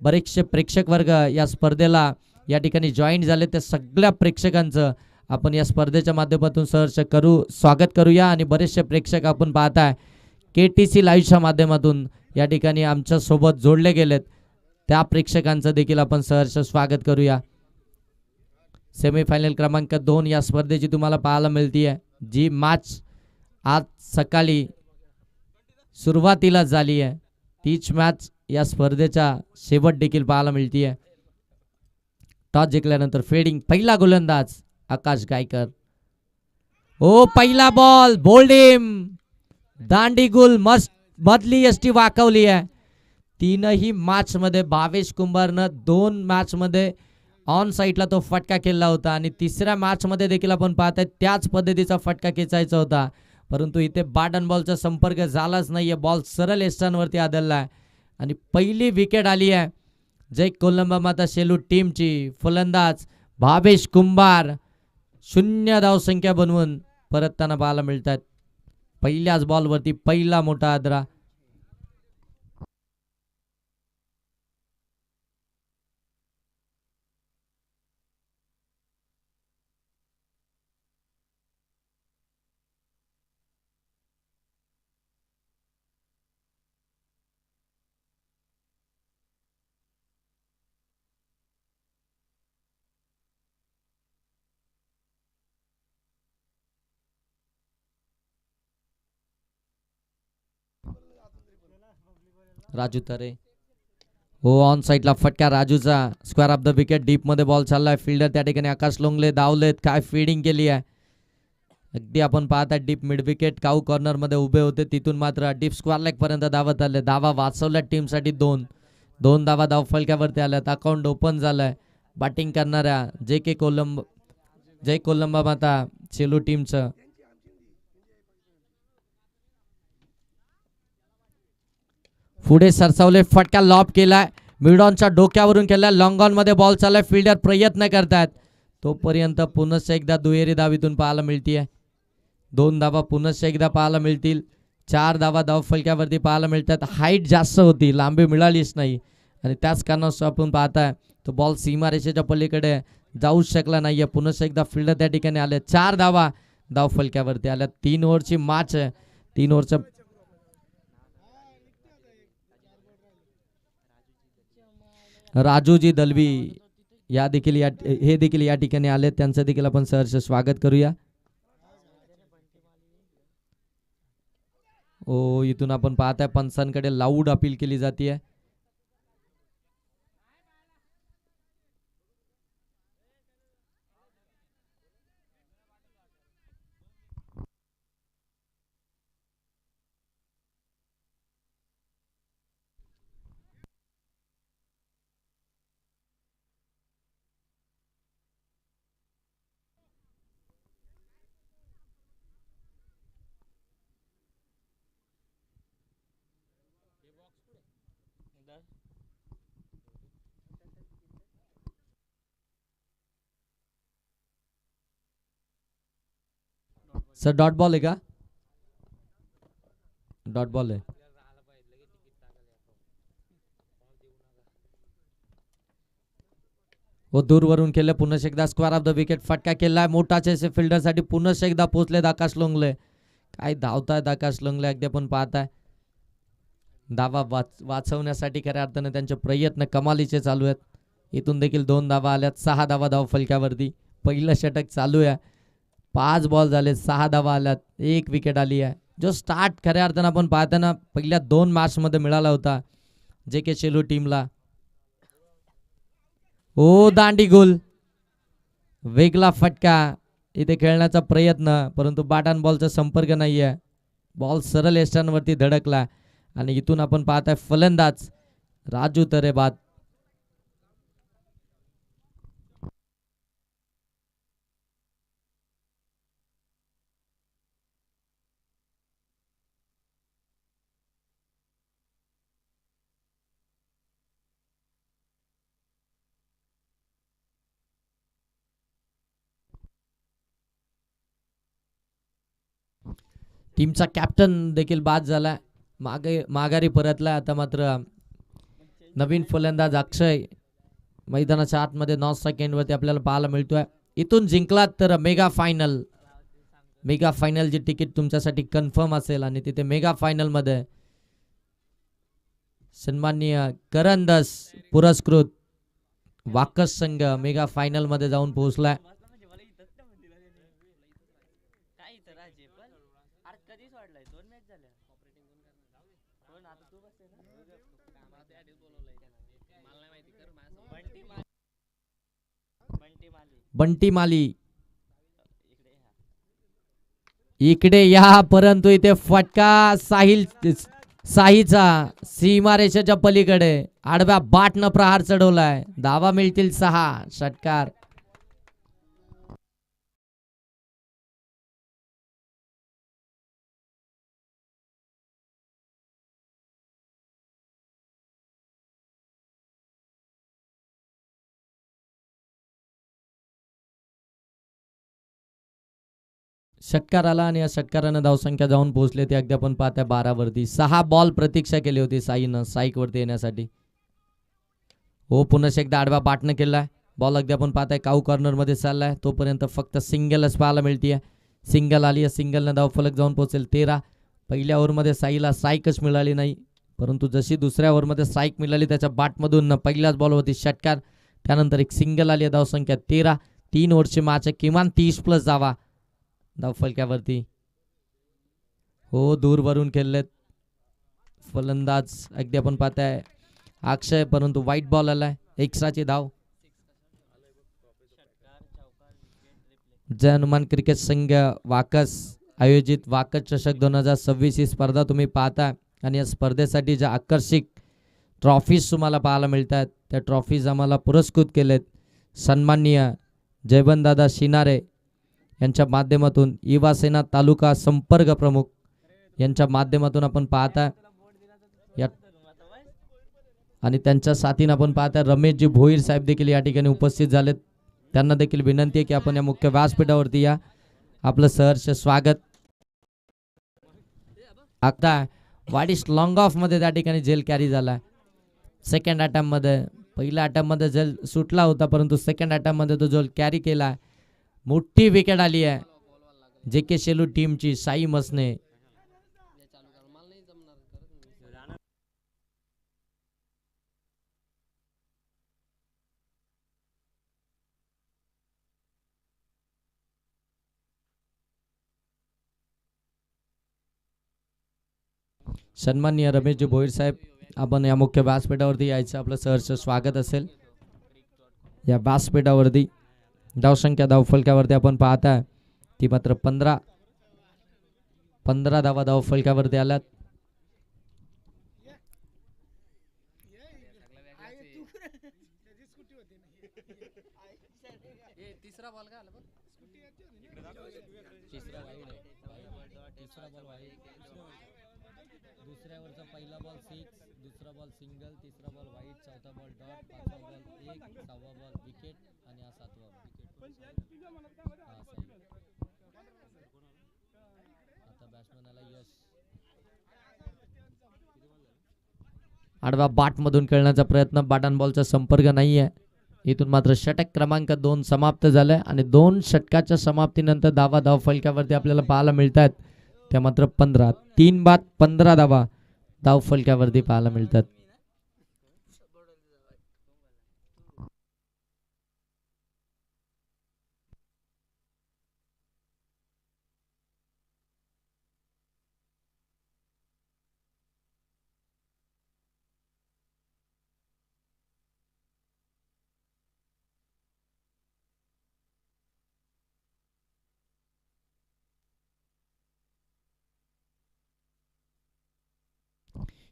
बरेचसे प्रेक्षक वर्ग या स्पर्धेला या ठिकाणी जॉईन झाले. त्या सगळ्या प्रेक्षकांचं आपण या स्पर्धेच्या माध्यमातून सहर्ष स्वागत करूया. आणि बरेचसे प्रेक्षक आपण पाहताय KTC लाईव्हच्या माध्यमातून या ठिकाणी आमच्या सोबत जोडले गेलेत. त्या प्रेक्षकांचं देखील आपण सहर्ष स्वागत करूया. सेमीफायनल क्रमांक 2 या स्पर्धेची तुम्हाला पाहायला मिळतीये, जी मॅच आज सकाळी सुरुवातीला झाली आहे. तीच मॅच या स्पर्धेचा शेवट देखील पाहायला मिळतीये. टॉस जिंकल्यानंतर फिल्डिंग, पहिला गोलंदाज आकाश गायकर. ओ पहिला बॉल बोल्डिम, दांडी गुल, मस्त बदली यष्टी वाकवली आहे. तीनही मॅच मध्ये भावेश कुंभारनं 2 मॅच मध्ये ऑन साईडला तो फटका केला होता आणि तिसऱ्या मॅच मध्ये देखील आपण पाहताय त्याच पद्धतीचा फटका खेचायचा होता, परंतु इथे बॅट अँड बॉलचा संपर्क झालाच नाहीये. बॉल सरळ एस्टांवरती आदळलाय आणि पहिली विकेट आली आहे जय कोलंबा माता शेलू टीमची. फलंदाज भावेश कुंभार 0 धावसंख्या बनवून परतताना पाहायला मिळतात. पहिल्याच बॉलवरती पहिला मोठा आदरा. राजू तरे हो ऑन साईडला फटका राजूचा. Square of the wicket. Deep मध्ये बॉल चाललाय. फिल्डर त्या ठिकाणी आकाश लोंगले धावलेत. काय फिल्डिंग केली आहे. अगदी आपण पाहताय डीप मिड विकेट काऊ कॉर्नर मध्ये उभे होते, तिथून मात्र डीप स्क्वेअर लेग पर्यंत धावत आले. धावा वाचवल्या टीमसाठी 2 धावा धावफलक्यावरती आल्यात. अकाउंट ओपन झालंय बॅटिंग करणाऱ्या जय कोलंबा माता शेलू टीमचं. पुढे सरसावले, फटका लॉब केलाय. मिडॉनच्या डोक्यावरून केलाय. लॉंग ऑन मध्ये बॉल चाललाय. फिल्डर प्रयत्न करतात तोपर्यंत पुनश्च एकदा दुहेरी धावीतून पाहायला मिळतीये. 2 धावा पुनश्च एकदा पाहायला मिळतील. 4 धावा धावफलक्यावरती पाहायला मिळतात. हाईट जास्त होती, लांबी मिळालीच नाही आणि त्याच कारणास्तव आपण पाहताय तो बॉल सीमारेषेच्या पलीकडे जाऊ शकला नाहीये. पुनश्च एकदा फिल्डर त्या ठिकाणी आले. 4 धावा धावफलक्यावरती आल्या. 3 ओव्हरची मॅच आहे. 3 ओव्हरच्या राजूजी दलवी हे देखील या ठिकाणी आले. त्यांचं देखील आपण सहर्ष स्वागत करूया. ओ इथून आपण पाहताय पंचांकडे लाऊड अपील केली जाते. सर डॉट बॉल आहे का? डॉट बॉल आहे. हो दूरवरून केलं. पुन्हा एकदा स्क्वेअर ऑफ द विकेट फटका केलाय. मोठाचे फिल्डर साठी पुन्हा एकदा पोहोचलेत आकाश लोंगले. काय धावतायत आकाश लोंगले. अगदी आपण पाहताय धावा वाचवण्यासाठी खऱ्या अर्थाने त्यांचे प्रयत्न कमालीचे चालू आहेत. इथून देखील 2 धावा आल्यात. 6 धावा धावफलक्यावरती. पहिलं षटक चालू आहे. 5 बॉल झाले, 6 धावा आल्यात, 1 विकेट आली आहे. जो स्टार्ट खऱ्या अर्थानं आपण पाहताना पहिल्या 2 मॅच मध्ये मिळाला होता JK शेलू टीमला. ओ दांडी गोल, वेगळा फटका. इथे खेळण्याचा प्रयत्न, परंतु बॅट अँड बॉलचा संपर्क नाहीये. बॉल सरळ एस्टांवरती धडकला आणि इथून आपण पाहताय फलंदाज राजू तरे बाद. टीमचा कॅप्टन देखील बाद झाला. माघारी परतला. आता मात्र नवीन फलंदाज अक्षय मैदानाच्या आतमध्ये 9 सेकंडवरती आपल्याला पाहायला मिळतोय. इथून जिंकलात तर मेगा फायनलची तिकीट तुमच्यासाठी कन्फर्म असेल आणि तिथे मेगा फायनल मध्ये सन्माननीय करंदस पुरस्कृत वाकस संघ मेगा फायनल मध्ये जाऊन पोहोचलाय. बंटी माली इकडे या, परंतु इथे फटका साहीचा सीमारेषेच्या पलीकडे आडव्या बाटनं प्रहार चढवलाय. धावा मिळतील 6. षटकार षटकार आला आणि या षटकारानं धावसंख्या जाऊन पोहोचले ते अगदी आपण पाहत्या 12 वरती. 6 बॉल प्रतीक्षा केली होती साईनं साईक वरती येण्यासाठी. हो, पुन्हा एकदा आडवा बाटनं केलाय. बॉल अगदी आपण पाहताय काऊ कॉर्नर मध्ये चाललाय. तोपर्यंत फक्त सिंगलच पाहायला मिळतीये. सिंगल आली, सिंगलनं धाव फलक जाऊन पोहोचेल 13. पहिल्या ओव्हरमध्ये साईला साईकच मिळाली नाही, परंतु जशी दुसऱ्या ओव्हरमध्ये साईक मिळाली त्याच्या बाटमधून पहिल्याच बॉलवरती षटकार. त्यानंतर एक सिंगल आली. धावसंख्या 13. 3 ओव्हरची मॅच किमान 30+ धावा धाव फलक्यावरती. हो, दूर वरून खेळलेत फलंदाज अगदी आपण पाहताय अक्षय, परंतु वाईट बॉल आलाय. एक्स्ट्राची धाव. जय हनुमान क्रिकेट संघ वाकस आयोजित वाकस चषक 2026 ही स्पर्धा तुम्ही पाहता आणि या स्पर्धेसाठी ज्या आकर्षक ट्रॉफीज तुम्हाला पाहायला मिळतात त्या ट्रॉफीज आम्हाला पुरस्कृत केलेत सन्माननीय जयवंतदादा शिनारे यांच्या माध्यमातून. युवासेना तालुका संपर्क प्रमुख यांच्या माध्यमातून आपण पाहता या आणि त्यांच्या साथीने आपण पाहता रमेशजी भोईर साहेब देखील या ठिकाणी उपस्थित झालेत. त्यांना देखील विनंती आहे की आपण या मुख्य व्यासपीठावरती या. आपलं सहर्ष स्वागत. आता वाडिश लॉंग ऑफ मध्ये त्या ठिकाणी जेल कॅरी झाला. सेकंड अटॅम्प मध्ये, पहिल्या अटॅम्प मध्ये जेल सुटला होता, परंतु सेकंड अटॅम्प मध्ये तो जेल कॅरी केला. मोठी विकेट आली आहे जे के शेलू टीमची. साई मसने सन्माननीय रमेशजी भोईर साहेब, आपण या मुख्य व्यासपीठावरती यायचं आपलं सहर्ष स्वागत असेल. या व्यासपीठावरती धावसंख्या धावफलकावरती आपण पाहताय ती मात्र 15 धावा धावफलकावरती आल्यात. दुसऱ्यावरचा पहिला बॉल 6, दुसरा बॉल सिंगल, तिसरा बॉल व्हाईट, चौथा बॉल डॉट, पाचवा बॉल 1, सहावा बॉल विकेट आणि हा 7वा आता बॅट्समॅनला यश. आडवा बाट मधून खेळण्याचा प्रयत्न, बॅट बॉलचा संपर्क नाहीये. इथून मात्र षटक क्रमांक 2 समाप्त झालाय आणि 2 षटकाच्या समाप्तीनंतर धावा धाव फलकावरती आपल्याला पाहायला मिळतात त्या मात्र 15. 3 बाद 15 धावा धाव फलकावरती पाहायला मिळतात.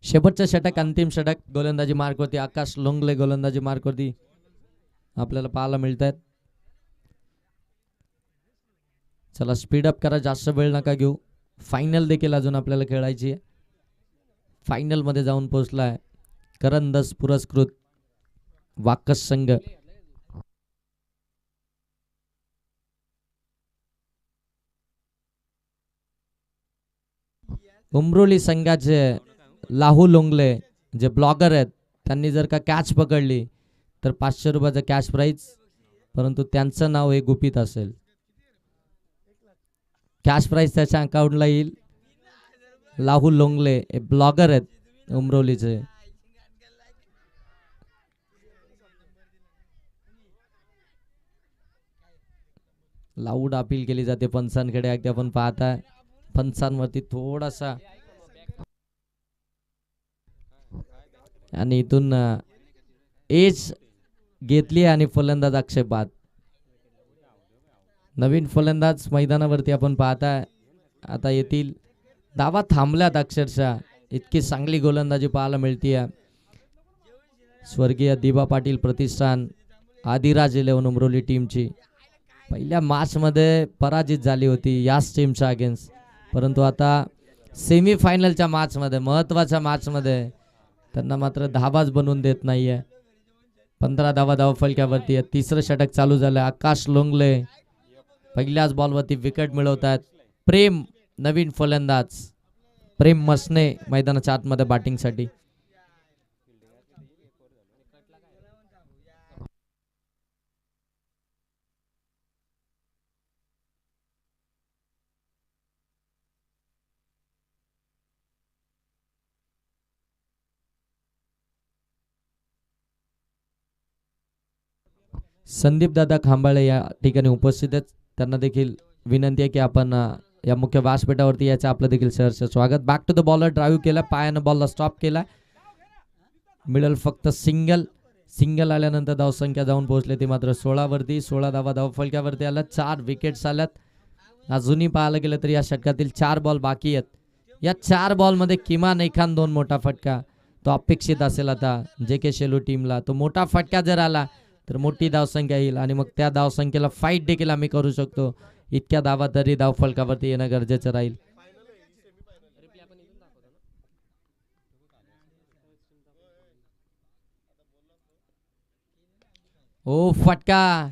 शेवटचं षटक, अंतिम षटक. गोलंदाजी मार्कवरती आकाश लोंगले गोलंदाजी मार्कवरती आपल्याला पाहायला मिळत आहेत. चला स्पीड अप करा, जास्त वेळ नका घेऊ. फायनल देखील अजून आपल्याला खेळायची आहे. फायनल मध्ये जाऊन पोहोचलाय करंदस पुरस्कृत वाकस संघ. उमरोली संघाचे लाहू लोंगले जे ब्लॉगर आहेत त्यांनी जर का कॅच पकडली तर 500 रुपयाचं कॅश प्राईज, परंतु त्यांचं नाव हे गुपित असेल. कॅश प्राईज त्याच्या अकाउंटला येईल. राहुल लोंगले हे ब्लॉगर आहेत उमरोलीचे. लाऊड अपील केली जाते पंचांकडे. अगदी आपण पाहता पंचांवरती थोडासा आणि इथून एज घेतली आणि फलंदाज आक्षेपात. नवीन फलंदाज मैदानावरती आपण पाहता आता येतील. धावा थांबल्यात अक्षरशः. इतकी चांगली गोलंदाजी पाहायला मिळते. स्वर्गीय दिबा पाटील प्रतिष्ठान आदिराज 11 उमरोली टीमची पहिल्या मॅचमध्ये पराजित झाली होती याच टीमच्या अगेन्स्ट, परंतु आता सेमीफायनलच्या मॅचमध्ये, महत्त्वाच्या मॅचमध्ये त्यांना मात्र धावाच बनवून देत नाहीये. 15 धावा धावफलक्यावरती आहे. तिसरं षटक चालू झालं. आकाश लोंगले पहिल्याच बॉलवरती विकेट मिळवतात. प्रेम नवीन फलंदाज प्रेम मसने मैदानाच्या आतमध्ये बॅटिंगसाठी. संदीप दादा खांबाळे या ठिकाणी उपस्थित आहेत. त्यांना देखील विनंती आहे की आपण या मुख्य व्यासपीठावरती याचं आपलं देखील सहर्ष स्वागत. Back to the bowler drive केला, पायानं बॉलला स्टॉप केला. मिडल फक्त सिंगल आल्यानंतर धावसंख्या जाऊन पोहोचले ती मात्र 16 वरती. 16 धावा धावफलक्यावरती आला. 4 विकेट्स आल्यात. अजूनही पाहायला गेलं तर या षटकातील 4 बॉल बाकी आहेत. या 4 बॉलमध्ये किमान एखाद 2 मोठा फटका तो अपेक्षित असेल आता JK शेलू टीमला. तो मोठा फटका जर आला तर मोठी धावसंख्या येईल आणि मग त्या धावसंख्येला फाईट देखील आम्ही करू शकतो. इतक्या धावा तरी धावफलकावरती येणं गरजेचं राहील. ओ फटका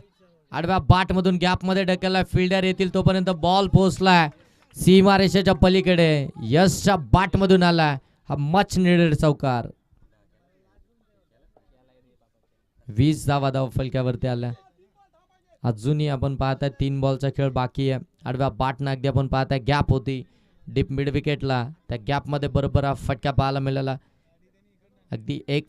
आडव्या बाट मधून गॅप मध्ये ढकलला. फिल्डर येतील तोपर्यंत बॉल पोहोचलाय सीमारेषेच्या पलीकडे. यशच्या बाट मधून आला हा मच निडेड चौकार. 20 धावा धावफलक्यावरती आल्या. अजूनही आपण पाहताय 3 बॉलचा खेळ बाकी आहे. आडव्या बाटनं अगदी आपण पाहताय गॅप होती डीप मिड विकेटला. त्या गॅप मध्ये बरोबर हा फटका पाहायला मिळाला. अगदी एक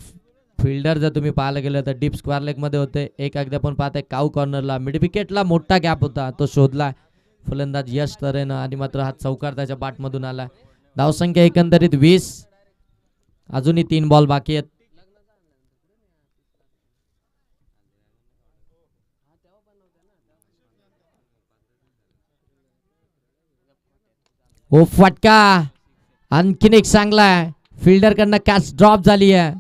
फिल्डर जर तुम्ही पाहायला गेलं तर डीप स्क्वेअर लेग मध्ये होते. एक अगदी आपण पाहताय काऊ कॉर्नरला मिड विकेटला मोठा गॅप होता तो शोधला फलंदाज यश तरेनं आणि मात्र हा चौकार त्याच्या बाटमधून आला. धावसंख्या एकंदरीत 20. अजूनही 3 बॉल बाकी आहेत. ओ फटका आणखीन एक चांगला आहे. फिल्डर कडनं कॅच ड्रॉप झाली आहे.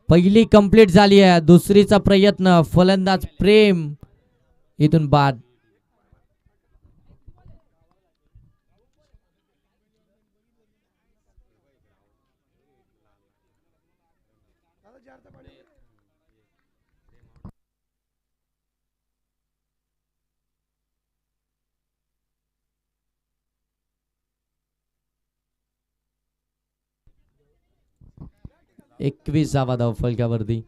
पहिली कंप्लीट झाली आहे. दुसरीचा प्रयत्न फलंदाज प्रेम इथून बाद. एकवीस धावा धावफलक्यावरती.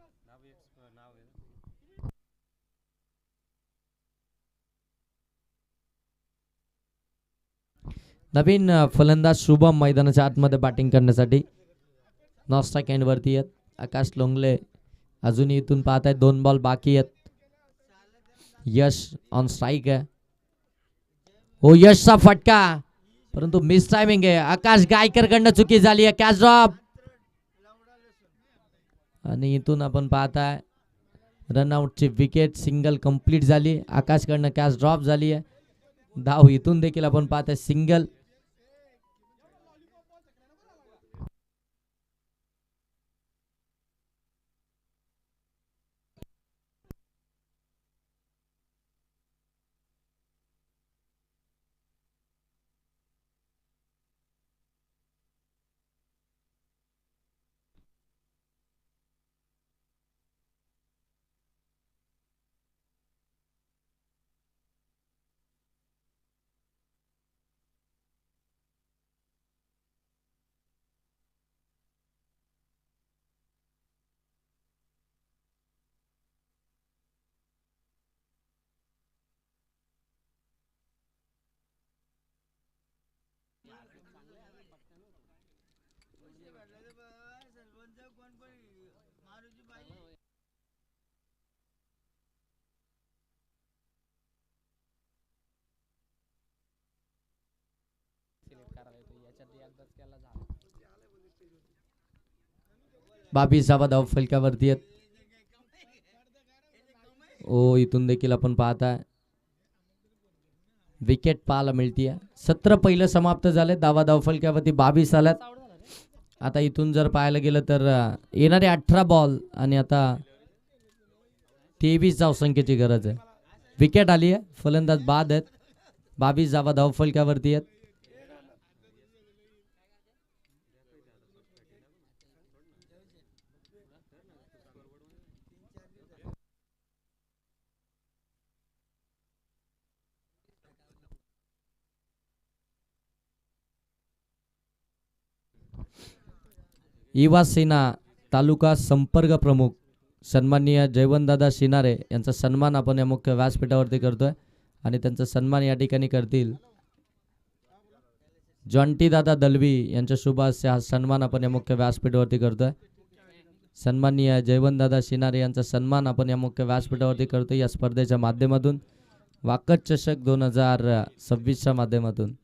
नवीन फलंदाज शुभम मैदानाच्या आतमध्ये बॅटिंग करण्यासाठी नॉस्टा कॅन्ड वरती आहेत. आकाश लोंगले अजूनही इथून पाहत आहेत 2 बॉल बाकी आहेत. यश ऑन स्ट्राईक आहे. हो यशचा फटका परंतु मिस टायमिंग आहे. आकाश गायकर कडनं चुकी झाली आहे. कॅच ड्रॉप आणि इथून आपण पाहताय रनआउटची विकेट. सिंगल कंप्लीट झाली. आकाश कडनं कॅच ड्रॉप झाली आहे. धाव इथून देखील आपण पाहताय सिंगल. 22 धाव फलकावरती आहेत. ओ इथून देखील आपण पाहताय विकेट पाहायला मिळतीये. 17 पहिलं समाप्त झाले. धाव फलकावरती 22 आल्यात. आता इथून जर पाहायला गेलं तर येणारे 18 बॉल आणि आता 23 धावसंख्येची गरज आहे. विकेट आली आहे. फलंदाज बाद आहेत. 22 धाव फलकावरती आहेत. युवा सेना तालुका संपर्क प्रमुख सन्माननीय जयवंतदादा शिनारे यांचा सन्मान आपण या मुख्य व्यासपीठावरती करतोय आणि त्यांचा सन्मान या ठिकाणी करतील जॉन्टी दादा दलवी यांच्या शुभ हस्ते हा सन्मान आपण या मुख्य व्यासपीठावरती करतोय. सन्माननीय जयवंतदादा शिनारे यांचा सन्मान आपण या मुख्य व्यासपीठावरती करतोय या स्पर्धेच्या माध्यमातून वाकच चषक 2026च्या माध्यमातून.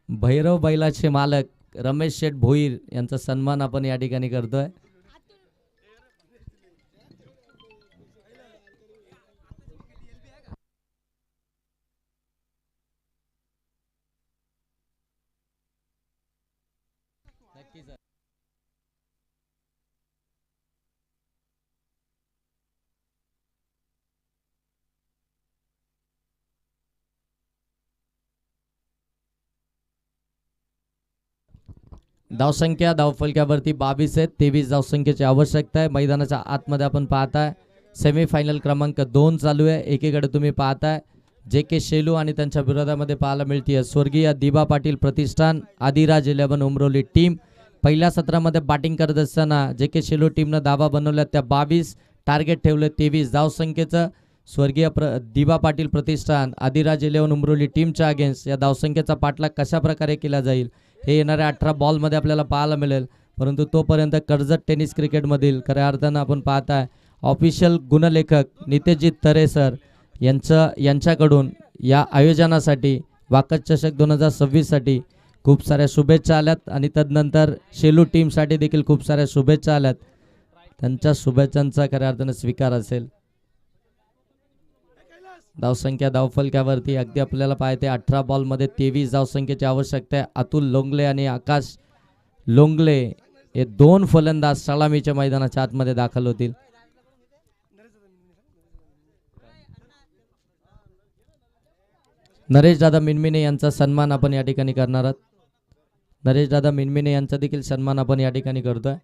भैरव बैलाचे मालक रमेश शेठ भोईर यांचा सन्मान आपण या ठिकाणी करतोय. धावसंख्या धावफलकावरती 22 आहेत. 23 धावसंख्येची आवश्यकता आहे. मैदानाच्या आतमध्ये आपण पाहताय सेमीफायनल क्रमांक 2 चालू आहे. एकीकडे तुम्ही पाहताय जे के शेलू आणि त्यांच्या विरोधामध्ये पाहायला मिळते स्वर्गीय दिबा पाटील प्रतिष्ठान आदिराज 11 उमरोली टीम. पहिल्या सत्रामध्ये बॅटिंग करत असताना जे के शेलू टीमनं धावा बनवल्या त्या 22, टार्गेट ठेवले 23 धावसंख्येचं. स्वर्गीय दिबा पाटील प्रतिष्ठान आदिराज 11 उमरोली टीमच्या अगेन्स्ट या धावसंख्येचा पाठलाग कशा प्रकारे केला जाईल हे येणाऱ्या 18 बॉलमध्ये आपल्याला पाहायला मिळेल. परंतु तोपर्यंत कर्जत टेनिस क्रिकेटमधील खऱ्या अर्थानं आपण पाहताय ऑफिशियल गुणलेखक नितेशजी तरे सर यांच्याकडून या आयोजनासाठी वाकच चषक 2026 साठी खूप साऱ्या शुभेच्छा आल्यात आणि तदनंतर शेलू टीमसाठी देखील खूप साऱ्या शुभेच्छा आल्यात. त्यांच्या शुभेच्छांचा खऱ्या अर्थानं स्वीकार असेल. धावसंख्या धावफलकावरती अगदी आपल्याला पाहते 18 बॉलमध्ये 23 धावसंख्येची आवश्यकता आहे. अतुल लोंगले आणि आकाश लोंगले हे 2 फलंदाज सलामीच्या मैदानाच्या आतमध्ये दाखल होतील. नरेश दादा मिनमिने यांचा सन्मान आपण या ठिकाणी करणार आहोत. नरेश दादा मिनमिने यांचा देखील सन्मान आपण या ठिकाणी करतोय.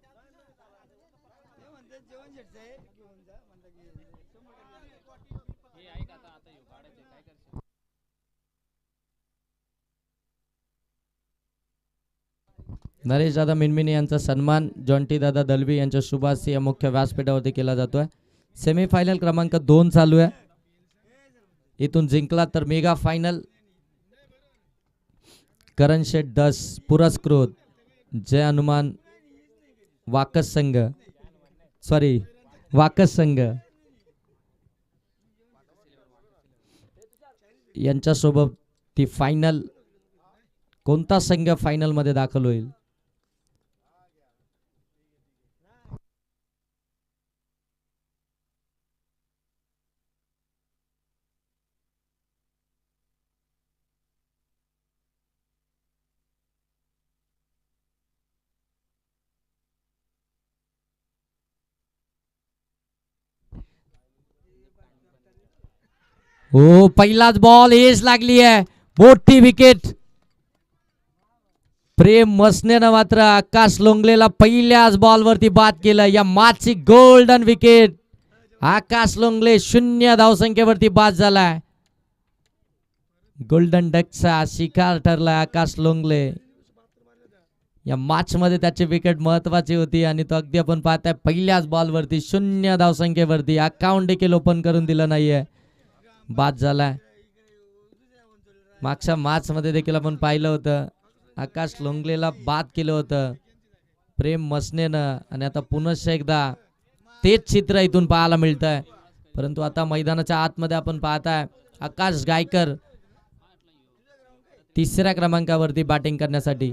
नरेश दादा मिनमिने यांचा सन्मान जॉन्टी दादा दलवी यांच्या शुभास्ती या मुख्य व्यासपीठावरती केला जातोय. सेमीफायनल क्रमांक 2 चालू आहे. इथून जिंकला तर मेगा फायनल करण शेठ 10 पुरस्कृत जय हनुमान वाकस संघ यांच्यासोबत ती फायनल कोणता संघ फायनल मध्ये दाखल होईल हो. पहिलाच बॉल एज लागली आहे. मोठी विकेट. प्रेम मसनेनं मात्र आकाश लोंगलेला पहिल्याच बॉलवरती बाद केलं. या मॅचची गोल्डन विकेट. आकाश लोंगले 0 धावसंख्येवरती बाद झालाय. गोल्डन डकचा शिकार ठरलाय आकाश लोंगले. या मॅच मध्ये त्याची विकेट महत्वाची होती आणि तो अगदी आपण पाहताय पहिल्याच बॉलवरती 0 धावसंख्येवरती अकाउंट देखील ओपन करून दिलं नाहीये, बाद झालाय. मागच्या मॅच मध्ये देखील आपण पाहिलं होतं आकाश लोंगलेला बाद केलं होतं प्रेम मसनेनं आणि आता पुनश्च एकदा तेच चित्र इथून पाहायला मिळत आहे. परंतु आता मैदानाच्या आतमध्ये आपण पाहताय आकाश गायकर तिसऱ्या क्रमांकावरती बॅटिंग करण्यासाठी.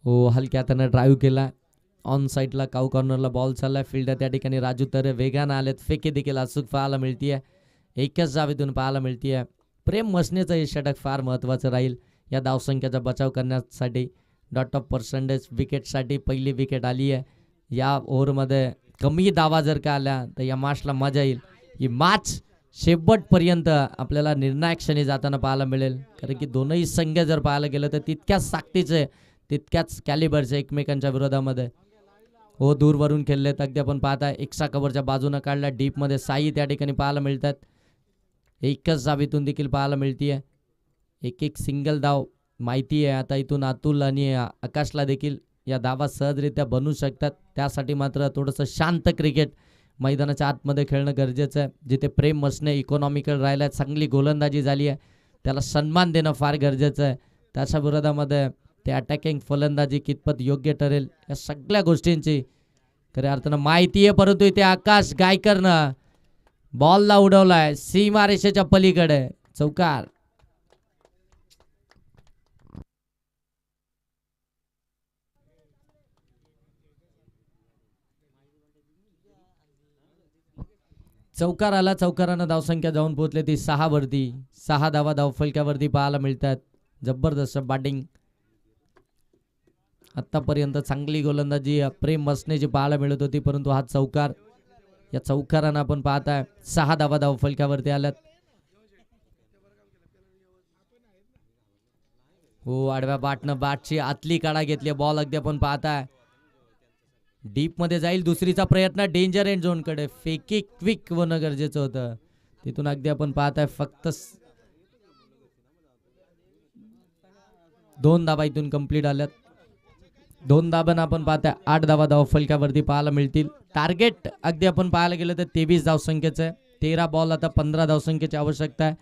हो, हलक्या हाताने ड्राईव्ह केला. ऑन साईडला काऊ कॉर्नरला बॉल चाललाय. फिल्डर त्या ठिकाणी राजू तरे वेगानं आलेत. फेके देखील अचूक पाहायला मिळतीये. एकच जावेतून पाहायला मिळतीये. प्रेम मसनेचं हे षटक फार महत्त्वाचं राहील या धावसंख्येचा बचाव करण्यासाठी. डॉट ऑफ पर्सेंटेज विकेटसाठी पहिली विकेट आली आहे. या ओव्हरमध्ये कमी धावा जर का आल्या तर या मॅचला मजा येईल. ही मॅच शेवटपर्यंत आपल्याला निर्णायक क्षणी जाताना पाहायला मिळेल. कारण की दोनही संघ जर पाहायला गेलं तर तितक्याच ताकदीचे तितक्याच कॅलिबरचे एकमेकांच्या विरोधामध्ये. हो, दूरवरून खेळलेत. अगदी आपण पाहताय एक्स्ट्रा कव्हरच्या बाजूनं काढला. डीपमध्ये साई त्या ठिकाणी पाहायला मिळतात. एकच जावीतून देखील पाहायला मिळतीये. एक एक सिंगल धाव माहिती आहे. आता इथून अतुल आणि आकाशला देखील या धावा सहजरित्या बनवू शकतात. त्यासाठी मात्र थोडंसं शांत क्रिकेट मैदानाच्या आतमध्ये खेळणं गरजेचं आहे. जिथे प्रेम मसने इकॉनॉमिकल राहिला, चांगली गोलंदाजी झाली आहे, त्याला सन्मान देणं फार गरजेचं आहे. त्याच्या विरोधामध्ये ते अटॅकिंग फलंदाजी कितपत योग्य ठरेल या सगळ्या गोष्टींची खऱ्या अर्थानं माहिती आहे. परंतु इथे आकाश गायकरनं बॉलला उडवलाय सीमारेषेच्या पलीकडे. चौकार. चौकार आला. चौकारानं धावसंख्या जाऊन पोहोचले ती 6 वरती. 6 धावा धावफलक्यावरती पाहायला मिळतात. जबरदस्त बॅटिंग आतापर्यंत. चांगली गोलंदाजी प्रेम मसनेची पाहायला मिळत होती. परंतु हा चौकार, या चौकारानं आपण पाहताय 6 धावा धावफलक्यावरती आल्यात. हो, आडव्या बॅटनं बॅटची आतली काढा घेतली. बॉल अगदी आपण पाहताय डीप मध्ये जाईल. दुसरीचा प्रयत्न डेंजर एंड झोन कडे. फेकी क्विक होणं गरजेचं होतं. तिथून अगदी आपण पाहताय फक्त 2 धावा इथून कंप्लीट आल्यात. 2 धाब्यानं आपण पाहताय 8 धावा धावफलक्यावरती पाहायला मिळतील. टार्गेट अगदी आपण पाहायला गेलं तर 23 धावसंख्येचं आहे. 13 बॉल आता 15 धावसंख्येची आवश्यकता आहे.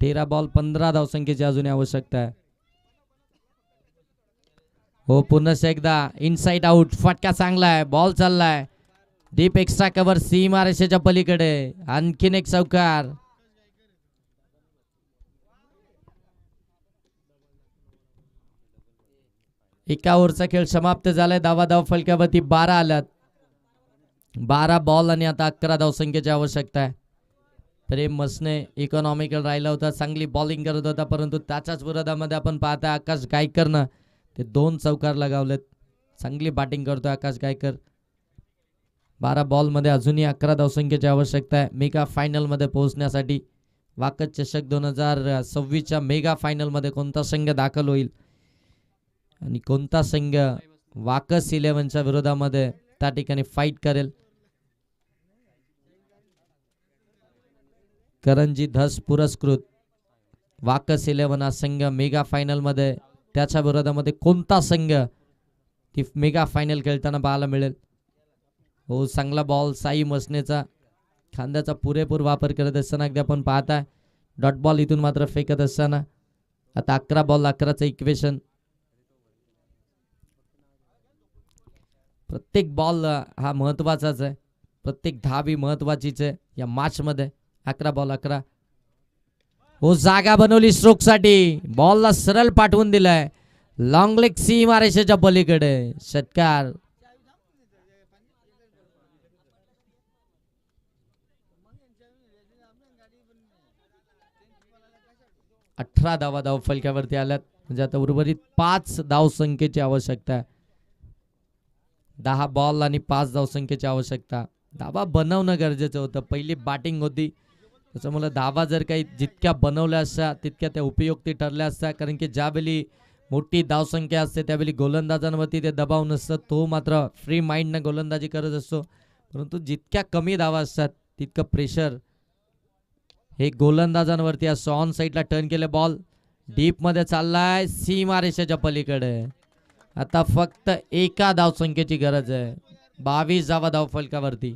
13 बॉल 15 धावसंख्येची अजून आवश्यकता आहे. हो, पुन्हा एकदा इनसाइड आउट. फटका चांगला आहे. बॉल चाललाय डीप एक्स्ट्रा कव्हर सीमारेषेच्या पलीकडे. आणखीन एक चौकार. एका ओव्हरचा खेळ समाप्त झालाय. धावा धावफलक्यावरती 12 आल्यात. 12 बॉल आणि आता 11 धावसंख्येची आवश्यकता आहे. प्रेम मसने इकॉनॉमिकल राहिला होता. चांगली बॉलिंग करत होता. परंतु त्याच्याच विरोधामध्ये आपण पाहताय आकाश गायकरनं ते 2 चौकार लगावलेत. चांगली बॅटिंग करतोय आकाश गायकर. 12 बॉलमध्ये अजूनही 11 धावसंख्येची आवश्यकता आहे मेगा फायनलमध्ये पोहोचण्यासाठी. वाकच चषक 2026च्या मेगा फायनलमध्ये कोणता संघ दाखल होईल आणि कोणता संघ वाकस 11च्या विरोधामध्ये त्या ठिकाणी फाईट करेल. करंजी धस पुरस्कृत वाकस 11 हा संघ मेगा फायनलमध्ये, त्याच्या विरोधामध्ये कोणता संघ ती मेगा फायनल खेळताना पाहायला मिळेल. हो, चांगला बॉल साई मसनेचा. खांद्याचा पुरेपूर वापर करत असताना अगदी आपण पाहताय डॉट बॉल इथून मात्र फेकत असताना. आता 11 बॉल 11चं इक्वेशन. प्रत्येक बॉल हा महत्वाचाच आहे. प्रत्येक धाव ही महत्वाचीच आहे या मॅच मध्ये. 11 बॉल 11. हो, जागा बनवली स्ट्रोक साठी. बॉलला सरळ पाठवून दिलाय लॉंग लेग सीमारेषेच्या पलीकडे. षटकार. अठरा धावा धाव फलक्यावरती आल्यात. म्हणजे आता उर्वरित 5 धाव संख्येची आवश्यकता आहे. 10 बॉल आणि 5 धाव संख्येची आवश्यकता. धावा बनवणं गरजेचं होतं. पहिली बॅटिंग होती त्याच्यामुळे धावा जर काही जितक्या बनवल्या असत्या तितक्या त्या उपयुक्ती ठरल्या असत्या, कारण की ज्यावेळी मोठी धावसंख्या असते त्यावेळी गोलंदाजांवरती ते दबाव नसतं, तो मात्र फ्री माइंडनं गोलंदाजी करत असतो. परंतु जितक्या कमी धावा असतात तितकं प्रेशर हे गोलंदाजांवरती असतो. ऑन साईडला टर्न केले, बॉल डीप मध्ये चाललाय सीमारेषेच्या पलीकडे. आता फक्त एका धावसंख्येची गरज आहे, 22 धावा धावफलकावरती.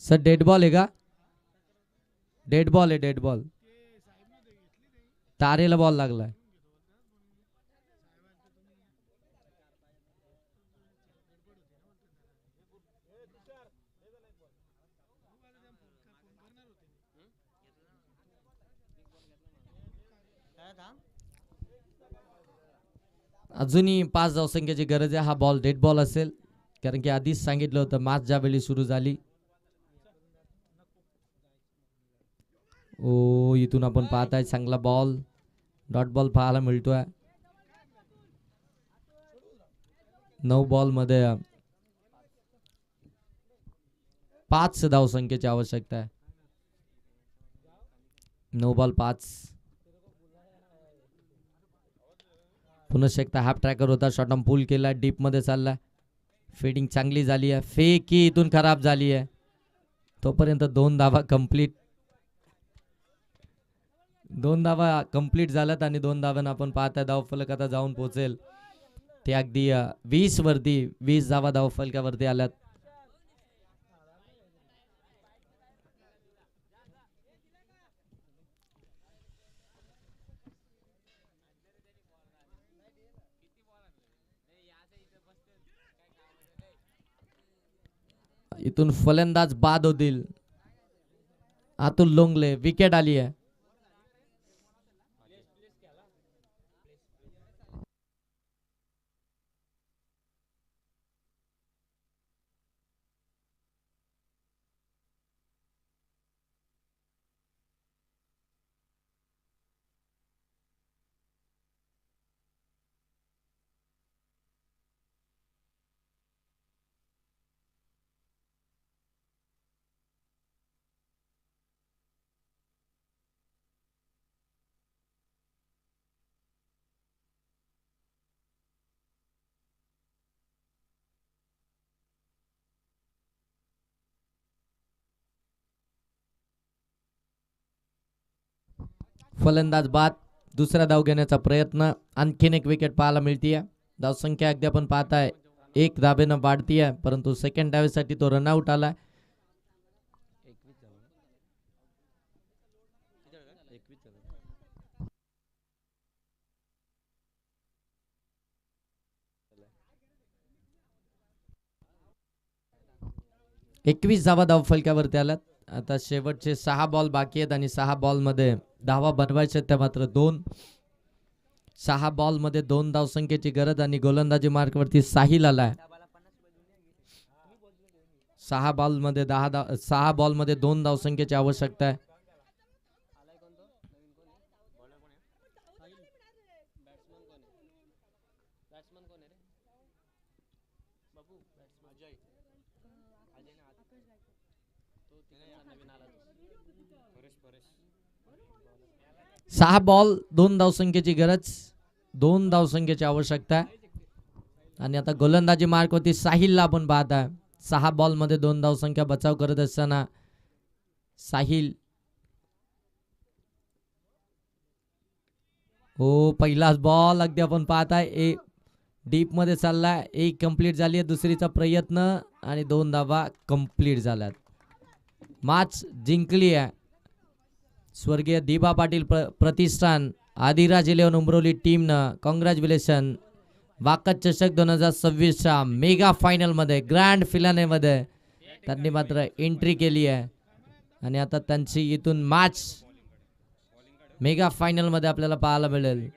सर डेड बॉल आहे का? डेड बॉल आहे, डेड बॉल. तारेला बॉल लागलाय. अजूनही 5 धावसंख्येची गरज आहे. हा बॉल डेड बॉल असेल, कारण की आधीच सांगितलं होतं मॅच ज्यावेळी सुरू झाली. ओ इथून आपण पाहताय चांगला बॉल, डॉट बॉल पाहायला मिळतोय. 9 बॉल मध्ये 5 धावसंख्येची आवश्यकता आहे. 9 बॉल 5. पुन्हा शकता हाफ ट्रॅकर होता, शॉर्ट ऑन पुल केला, डीप मध्ये चालला. फिडिंग चांगली झाली आहे, फेक ही इथून खराब झाली आहे. तोपर्यंत 2 धावा कंप्लीट. 2 धावा कंप्लीट झाल्यात आणि 2 धाव्यानं आपण पाहताय धावफलक आता जाऊन पोहोचेल ते अगदी 20 वरती. 20 धावा धावफलकावरती आल्यात. इथून फलंदाज बाद होतील. अतुल लोंगले, विकेट आली आहे. फलंदाज बाद. दुसरा धाव घेण्याचा प्रयत्न. आणखीन एक विकेट पाहायला मिळतीये. धावसंख्या अगदी आपण पाहताय 1 धावेनं वाढतीये, परंतु सेकंड धावेसाठी तो रनआउट आला. एकवीस धावा धावफलकावरती आल्यात. आता शेवटचे 6 बॉल बाकी आहेत आणि 6 बॉल मध्ये धावा बनवायच्या त्या मात्र 2. 6 बॉल मध्ये 2 धावसंख्येची गरज आणि गोलंदाजी मार्क वरती साहिल आलाय. 6 बॉल मध्ये 6 बॉल मध्ये 2 धावसंख्येची आवश्यकता आहे. सहा बॉल 2 धावसंख्येची गरज, 2 धावसंख्येची आवश्यकता आहे. आणि आता गोलंदाजी मार्क वरती साहिलला आपण पाहताय. 6 बॉल मध्ये 2 धावसंख्या बचाव करत असताना साहिल. हो पहिलाच बॉल अगदी आपण पाहताय डीप मध्ये चाललाय. 1 कंप्लीट झाली आहे. दुसरीचा प्रयत्न आणि 2 धावा कंप्लीट झाल्यात. मॅच जिंकली आहे स्वर्गीय दिबा पाटील प्रतिष्ठान आदिराज 11 उमरोली टीमनं. कॉंग्रॅच्युलेशन. वाकत चषक 2026च्या मेगा फायनल मध्ये, ग्रँड फिनाले मध्ये त्यांनी मात्र एंट्री केली आहे. आणि आता त्यांची इथून मॅच मेगा फायनल मध्ये आपल्याला पाहायला मिळेल.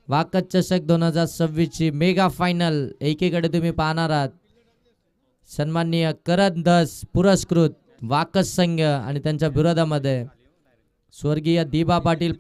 वाकत चषक 2026 ची मेगा फायनल एकीकडे तुम्ही पाहणार आहात सन्माननीय करंदस पुरस्कृत वाकत संघ आणि त्यांच्या विरोधामध्ये स्वर्गीय दिबा पाटील